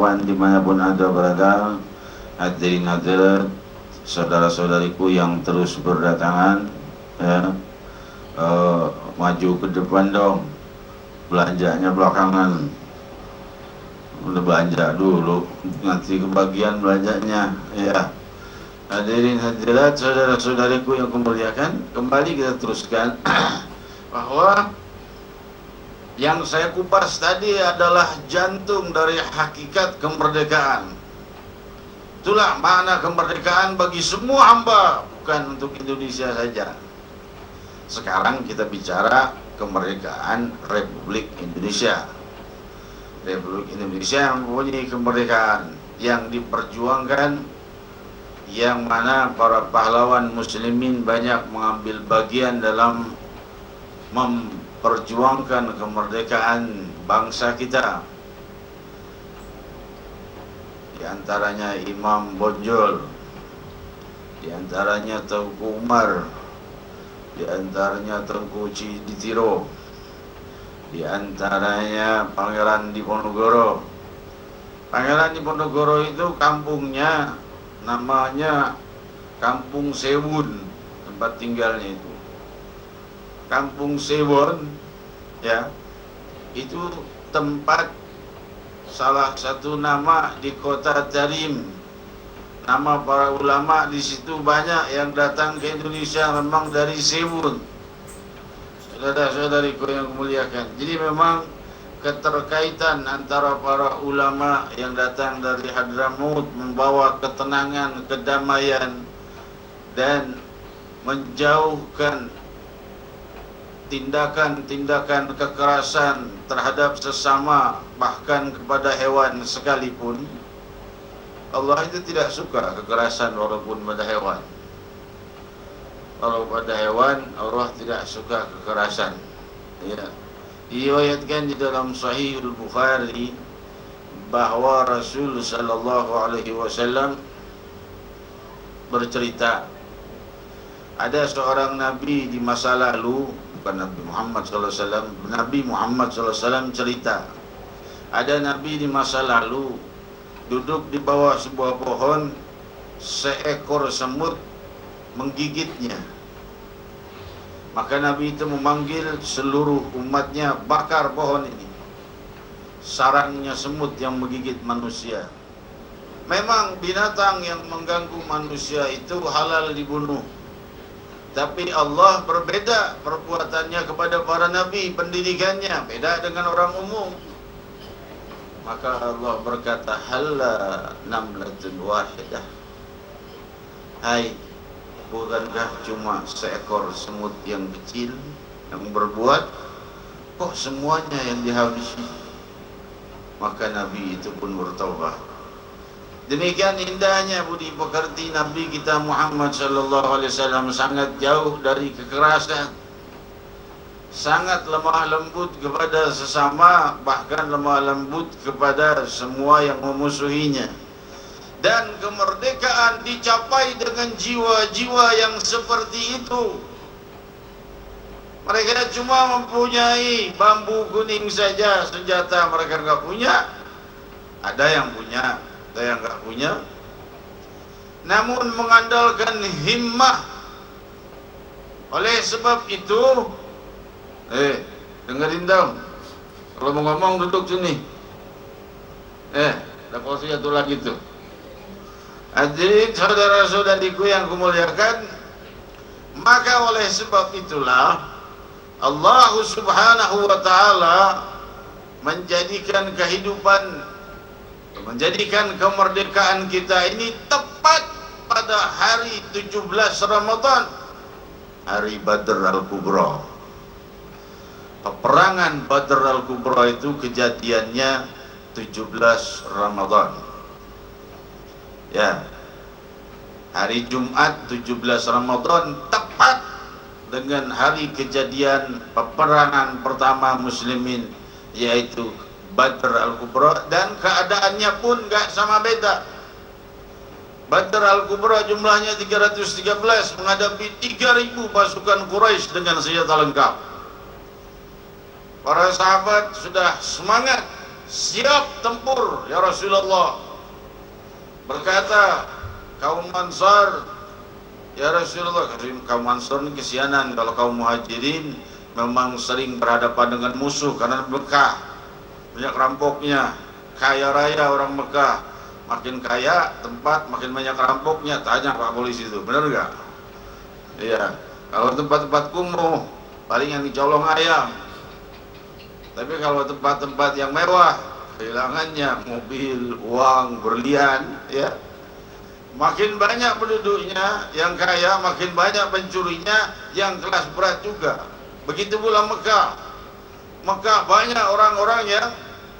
kawan dimanapun Anda berada, hadirin hadirat, saudara-saudariku yang terus berdatangan, ya, maju ke depan dong, belanjanya belakangan. Udah belanja dulu, nanti kebagian belanjanya, ya. Hadirin hadirat, saudara-saudariku yang kumuliakan, kembali kita teruskan bahwa yang saya kupas tadi adalah jantung dari hakikat kemerdekaan. Itulah makna kemerdekaan bagi semua hamba, bukan untuk Indonesia saja. Sekarang kita bicara kemerdekaan Republik Indonesia. Republik Indonesia yang mempunyai kemerdekaan yang diperjuangkan, yang mana para pahlawan muslimin banyak mengambil bagian dalam memperjuangkan kemerdekaan bangsa kita. Di antaranya Imam Bonjol, di antaranya Tengku Umar, di antaranya Tengku Ciditiro, di antaranya Pangeran Diponegoro. Pangeran Diponegoro itu kampungnya namanya Kampung Sewun, tempat tinggalnya itu. Kampung Sewun, ya, itu tempat salah satu nama di kota Tarim. Nama para ulama di situ banyak yang datang ke Indonesia memang dari Sewun. Saudara-saudariku yang muliakan. Jadi memang keterkaitan antara para ulama yang datang dari Hadramaut membawa ketenangan, kedamaian, dan menjauhkan tindakan-tindakan kekerasan terhadap sesama, bahkan kepada hewan sekalipun. Allah itu tidak suka kekerasan walaupun pada hewan. Kalau pada hewan, Allah tidak suka kekerasan. Ya. Diriwayatkan di dalam Sahihul Bukhari bahwa Rasul sallallahu alaihi wasallam bercerita, ada seorang nabi di masa lalu, bukan Nabi Muhammad sallallahu alaihi wasallam, Nabi Muhammad sallallahu alaihi wasallam cerita, ada nabi di masa lalu duduk di bawah sebuah pohon, seekor semut menggigitnya. Maka Nabi itu memanggil seluruh umatnya, bakar pohon ini. Sarangnya semut yang menggigit manusia. Memang binatang yang mengganggu manusia itu halal dibunuh. Tapi Allah berbeda perbuatannya kepada para nabi, pendidikannya beda dengan orang umum. Maka Allah berkata, halla namlatun wahidah. Hai, bukankah cuma seekor semut yang kecil yang berbuat, kok semuanya yang dihabisi? Maka Nabi itu pun bertaubat. Demikian indahnya budi pekerti Nabi kita Muhammad sallallahu alaihi wasallam, sangat jauh dari kekerasan, sangat lemah lembut kepada sesama, bahkan lemah lembut kepada semua yang memusuhinya. Dan kemerdekaan dicapai dengan jiwa-jiwa yang seperti itu. Mereka cuma mempunyai bambu kuning saja, senjata mereka enggak punya. Ada yang punya, ada yang enggak punya. Namun mengandalkan himmah. Oleh sebab itu, dengerin dong. Kalau mau ngomong duduk sini. Ada kursi satu lagi tuh. Hadirin saudara-saudariku yang kumuliakan, maka oleh sebab itulah Allah Subhanahu wa taala menjadikan kemerdekaan kita ini tepat pada hari 17 Ramadan, hari Badr Al-Kubra. Peperangan Badr Al-Kubra itu kejadiannya 17 Ramadan. Ya, hari Jumat 17 Ramadan tepat dengan hari kejadian peperangan pertama muslimin, yaitu Badr Al-Kubra, dan keadaannya pun gak sama beda. Badr Al-Kubra jumlahnya 313 menghadapi 3.000 pasukan Quraisy dengan senjata lengkap. Para sahabat sudah semangat, siap tempur ya Rasulullah. Berkata kaum Ansar, ya Rasulullah, kaum Ansar ini kesianan. Kalau kaum Muhajirin memang sering berhadapan dengan musuh karena Mekah banyak rampoknya, kaya raya orang Mekah, makin kaya tempat makin banyak rampoknya. Tanya Pak Polisi itu, benar nggak? Iya. Kalau tempat-tempat kumuh paling yang dicolong ayam. Tapi kalau tempat-tempat yang mewah, kehilangannya mobil, uang, berlian, ya. Makin banyak penduduknya yang kaya, makin banyak pencurinya yang kelas berat juga. Begitu pula Mekah. Mekah banyak orang-orang yang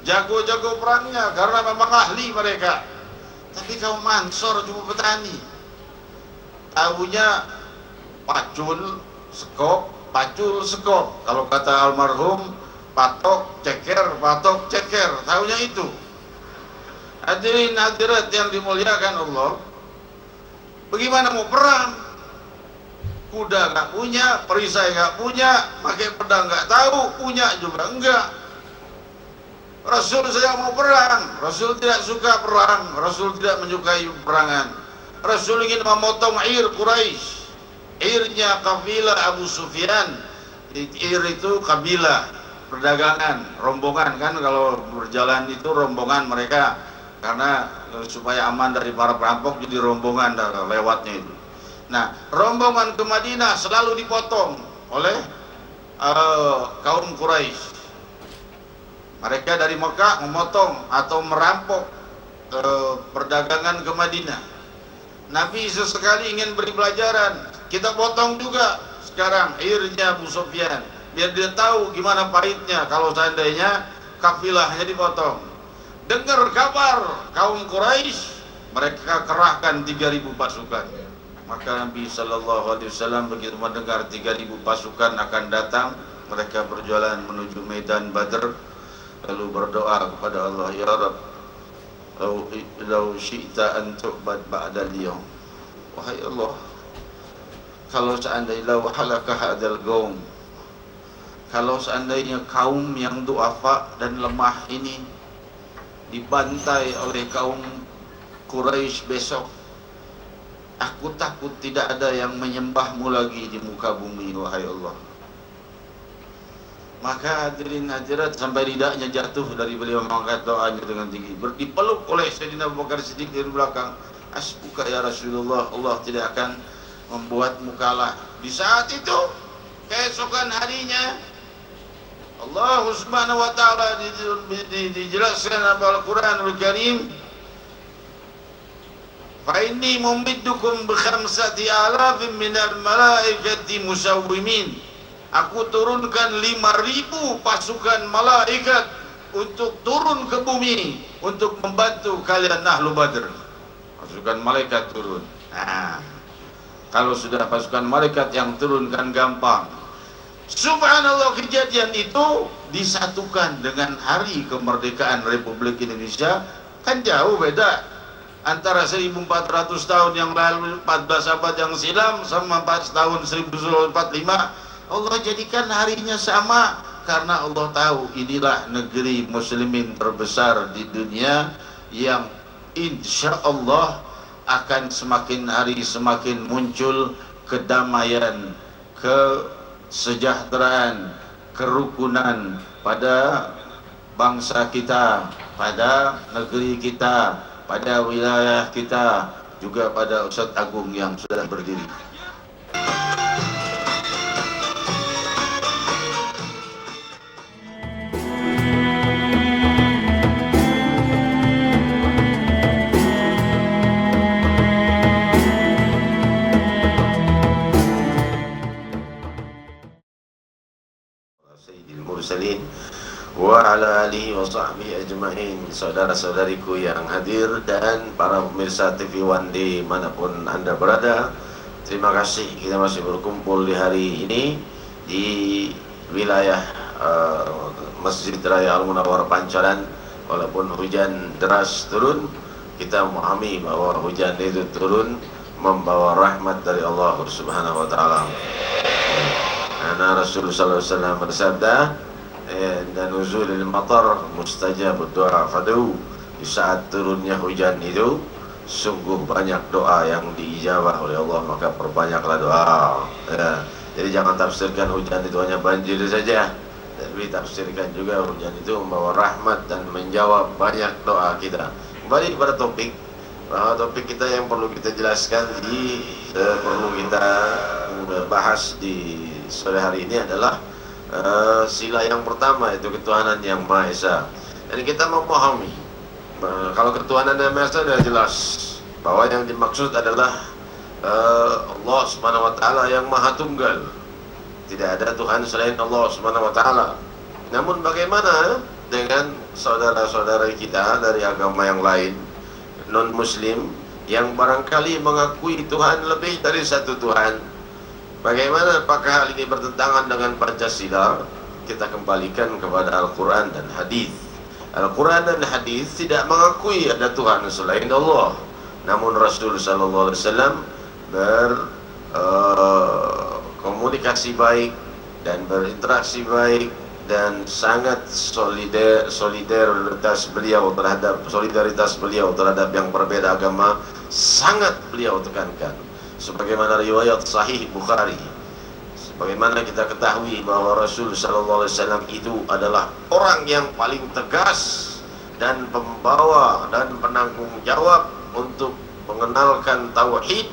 jago-jago perangnya karena memang ahli mereka. Tapi kaum Ansor cuma petani. Tahunya pacul, sekop, pacul, sekop. Kalau kata almarhum, patok, ceker, tahunya itu. Hadirin hadirat yang dimuliakan Allah, bagaimana mau perang? Kuda nggak punya, perisai nggak punya, pakai pedang nggak tahu, punya juga enggak. Rasul saja mau perang, Rasul tidak suka perang, Rasul tidak menyukai perangan. Rasul ingin memotong Ir Quraisy, irnya kafilah Abu Sufyan. Ir itu kabilah perdagangan, rombongan kan, kalau berjalan itu rombongan mereka, karena supaya aman dari para perampok jadi rombongan lewatnya itu. Nah, rombongan ke Madinah selalu dipotong oleh kaum Quraisy. Mereka dari Mekah memotong atau merampok perdagangan ke Madinah. Nabi sesekali ingin beri pelajaran, kita potong juga sekarang irnya Abu Sufyan, biar dia tahu gimana pahitnya kalau seandainya kafilahnya dipotong. Dengar kabar kaum Quraisy, mereka kerahkan 3.000 pasukan. Maka Nabi Sallallahu Alaihi Wasallam begitu mendengar 3.000 pasukan akan datang, mereka berjalan menuju medan Badr, lalu berdoa kepada Allah, ya Rabb, lau syi'ta an tu'bad ba'dal yawm. Wahai Allah, kalau seandainya lau halaka hadzal qaum, kalau seandainya kaum yang du'afa dan lemah ini dibantai oleh kaum Quraisy besok, aku takut tidak ada yang menyembahmu lagi di muka bumi, wahai Allah. Maka hadirin hadirat, sampai lidahnya jatuh dari beliau mengangkat doanya dengan tinggi, dipeluk oleh Sayyidina Abu Bakar Siddiq dari belakang. Asbuka ya Rasulullah, Allah tidak akan membuatmu kalah. Di saat itu, keesokan harinya, Allah Subhanahu wa ta'ala dijelaskan dalam Al-Quranul Karim, fa inni mumiddukum bi 5,000 minal malaikati musawwimin. Aku turunkan 5.000 pasukan malaikat untuk turun ke bumi untuk membantu kalian Ahlu Badr. Pasukan malaikat turun. Nah, kalau sudah pasukan malaikat yang turun kan gampang. Subhanallah, kejadian itu disatukan dengan hari kemerdekaan Republik Indonesia, kan jauh beda antara 1.400 tahun yang lalu, 14 abad yang silam, sama 4 tahun 1945. Allah jadikan harinya sama karena Allah tahu inilah negeri muslimin terbesar di dunia yang insya Allah akan semakin hari semakin muncul kedamaian, kesejahteraan, kerukunan pada bangsa kita, pada negeri kita, pada wilayah kita, juga pada Ustadz Agung yang sudah berdiri. Sayyidil Mursalin wa ala alihi wa sahbihi ajma'in. Saudara-saudariku yang hadir dan para pemirsa TV One di manapun Anda berada, terima kasih kita masih berkumpul di hari ini di wilayah Masjid Raya Al-Munawwar Pancoran. Walaupun hujan deras turun, kita memahami bahwa hujan itu turun membawa rahmat dari Allah Subhanahu wa ta'ala. Karena Rasulullah SAW bersabda, dan nuzulil matar mustajab doa fadu. Di saat turunnya hujan itu sungguh banyak doa yang diijabah oleh Allah, maka perbanyaklah doa. Jadi jangan tafsirkan hujan itu hanya banjir saja, tapi tafsirkan juga hujan itu membawa rahmat dan menjawab banyak doa kita. Kembali kepada topik, bahwa topik kita yang perlu kita jelaskan perlu kita bahas di sore hari ini adalah sila yang pertama, yaitu ketuhanan yang Maha Esa. Dan kita memahami kalau ketuhanan yang Maha Esa sudah jelas bahwa yang dimaksud adalah Allah Subhanahu wa taala yang Maha Tunggal. Tidak ada Tuhan selain Allah Subhanahu wa taala. Namun bagaimana dengan saudara-saudara kita dari agama yang lain, non muslim, yang barangkali mengakui Tuhan lebih dari satu Tuhan? Bagaimana, apakah hal ini bertentangan dengan Pancasila? Kita kembalikan kepada Al-Quran dan Hadis. Al-Quran dan Hadis tidak mengakui ada Tuhan selain Allah. Namun Rasul sallallahu alaihi wasallam berkomunikasi baik dan berinteraksi baik dan sangat solidaritas beliau terhadap yang berbeda agama sangat beliau tekankan. Sebagaimana riwayat Sahih Bukhari, sebagaimana kita ketahui bahwa Rasul sallallahu alaihi wasallam itu adalah orang yang paling tegas dan pembawa dan penanggung jawab untuk mengenalkan tauhid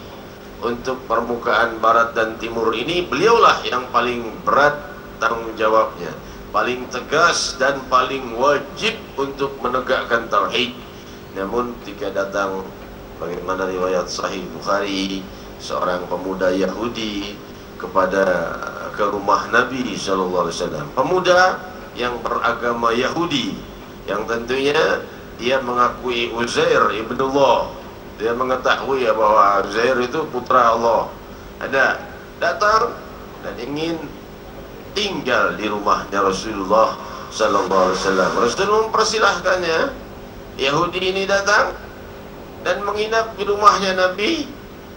untuk permukaan barat dan timur ini. Beliaulah yang paling berat tanggung jawabnya, paling tegas dan paling wajib untuk menegakkan tauhid. Namun ketika datang, bagaimana riwayat Sahih Bukhari, seorang pemuda Yahudi ke rumah Nabi sallallahu alaihi wasallam, pemuda yang beragama Yahudi, yang tentunya dia mengakui Uzair ibnullah, dia mengetahui bahwa Uzair itu putra Allah, datang dan ingin tinggal di rumahnya Rasulullah sallallahu alaihi wasallam. Rasul mempersilahkannya. Yahudi ini datang dan menginap di rumahnya Nabi,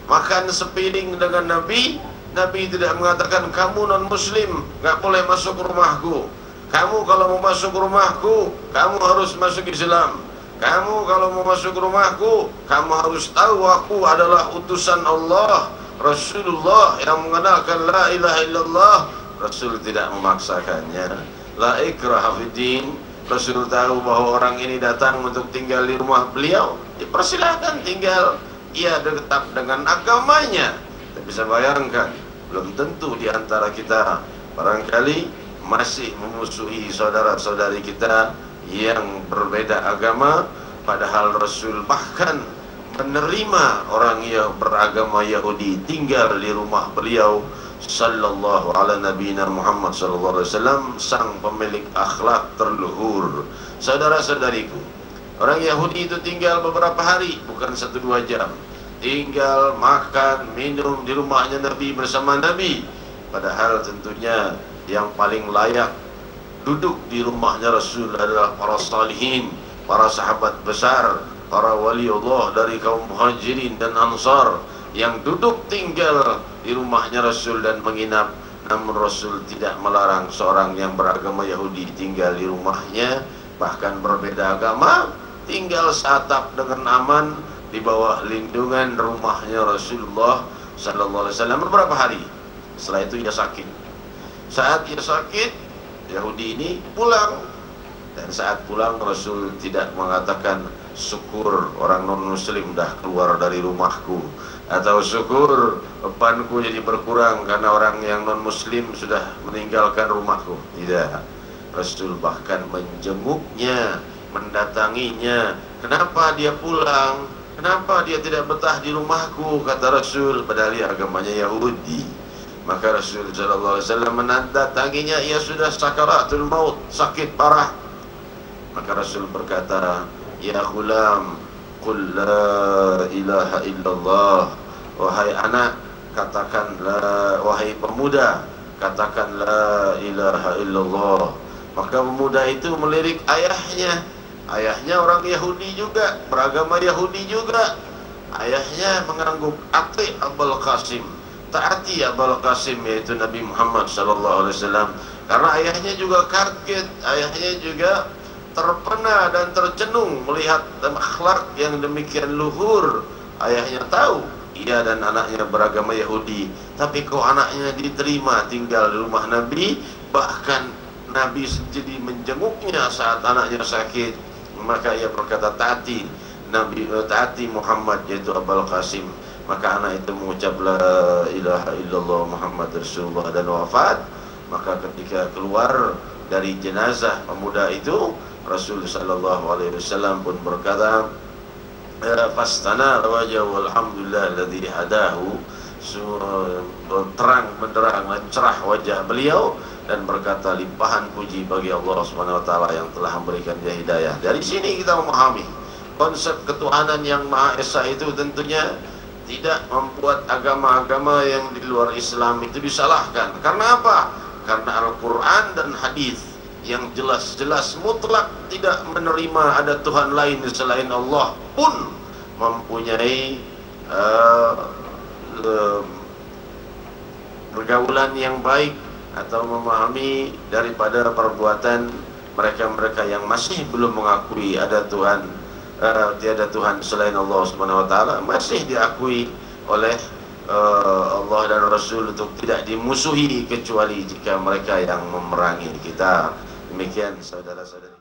makan sepiring dengan Nabi. Nabi tidak mengatakan, kamu non muslim gak boleh masuk rumahku, kamu kalau mau masuk rumahku kamu harus masuk Islam, kamu kalau mau masuk rumahku kamu harus tahu aku adalah utusan Allah, Rasulullah yang mengenalkan la ilaha illallah. Rasul tidak memaksakannya. La ikraha fiddin. Rasul tahu bahwa orang ini datang untuk tinggal di rumah beliau, dipersilahkan tinggal. Ia tetap dengan agamanya. Kita bisa bayangkan, belum tentu di antara kita barangkali masih memusuhi saudara-saudari kita yang berbeda agama, padahal Rasul bahkan menerima orang yang beragama Yahudi tinggal di rumah beliau sallallahu ala nabiyina Muhammad sallallahu alaihi wasallam, sang pemilik akhlak terluhur. Saudara-saudariku, orang Yahudi itu tinggal beberapa hari, bukan 1-2 jam. Tinggal makan, minum di rumahnya Nabi bersama Nabi. Padahal tentunya yang paling layak duduk di rumahnya Rasul adalah para salihin, para sahabat besar, para wali Allah dari kaum muhajirin dan ansar yang duduk tinggal di rumahnya Rasul dan menginap. Namun Rasul tidak melarang seorang yang beragama Yahudi tinggal di rumahnya, bahkan berbeda agama, tinggal seatap dengan aman di bawah lindungan rumahnya Rasulullah sallallahu alaihi wasallam beberapa hari. Setelah itu ia sakit. Saat ia sakit, Yahudi ini pulang. Dan saat pulang Rasul tidak mengatakan, syukur orang non muslim dah keluar dari rumahku, atau syukur bebanku jadi berkurang karena orang yang non muslim sudah meninggalkan rumahku. Tidak. Rasul bahkan menjenguknya, mendatanginya. Kenapa dia pulang? Kenapa dia tidak betah di rumahku? Kata Rasul, padahal dia agamanya Yahudi. Maka Rasul sallallahu alaihi wasallam mendatanginya, ia sudah sakaratul maut, sakit parah. Maka Rasul berkata, ya ghulam, qul la ilaha illallah. Wahai anak, katakanlah, wahai pemuda, katakan la ilaha illallah. Maka pemuda itu melirik ayahnya. Ayahnya orang Yahudi juga, beragama Yahudi juga. Ayahnya mengangguk, ati Abul Qasim, taati Abul Qasim, yaitu Nabi Muhammad sallallahu alaihi wasallam. Karena ayahnya juga kaget, ayahnya juga terpena dan tercenung melihat akhlak yang demikian luhur. Ayahnya tahu ia dan anaknya beragama Yahudi, tapi kok anaknya diterima tinggal di rumah Nabi, bahkan Nabi sendiri menjenguknya saat anaknya sakit. Maka ia berkata, taati Nabi, taati Muhammad, yaitu Abul Qasim. Maka anak itu mengucap la ilaha illallah Muhammad Rasulullah dan wafat. Maka ketika keluar dari jenazah pemuda itu, Rasul sallallahu alaihi wasallam pun berkata, fastana wajhu alhamdulillah alladzi hadahu, terang benderang dan cerah wajah beliau, dan berkata limpahan puji bagi Allah Subhanahu wa taala yang telah memberikan dia hidayah. Dari sini kita memahami konsep ketuhanan yang Maha Esa itu tentunya tidak membuat agama-agama yang di luar Islam itu disalahkan. Karena apa? Karena Al-Quran dan hadis yang jelas-jelas mutlak tidak menerima ada Tuhan lain selain Allah pun mempunyai pergaulan yang baik atau memahami daripada perbuatan mereka-mereka yang masih belum mengakui ada Tuhan, tiada Tuhan selain Allah Subhanahu wa taala, masih diakui oleh Allah dan Rasul untuk tidak dimusuhi kecuali jika mereka yang memerangi kita. Demikian saudara-saudari.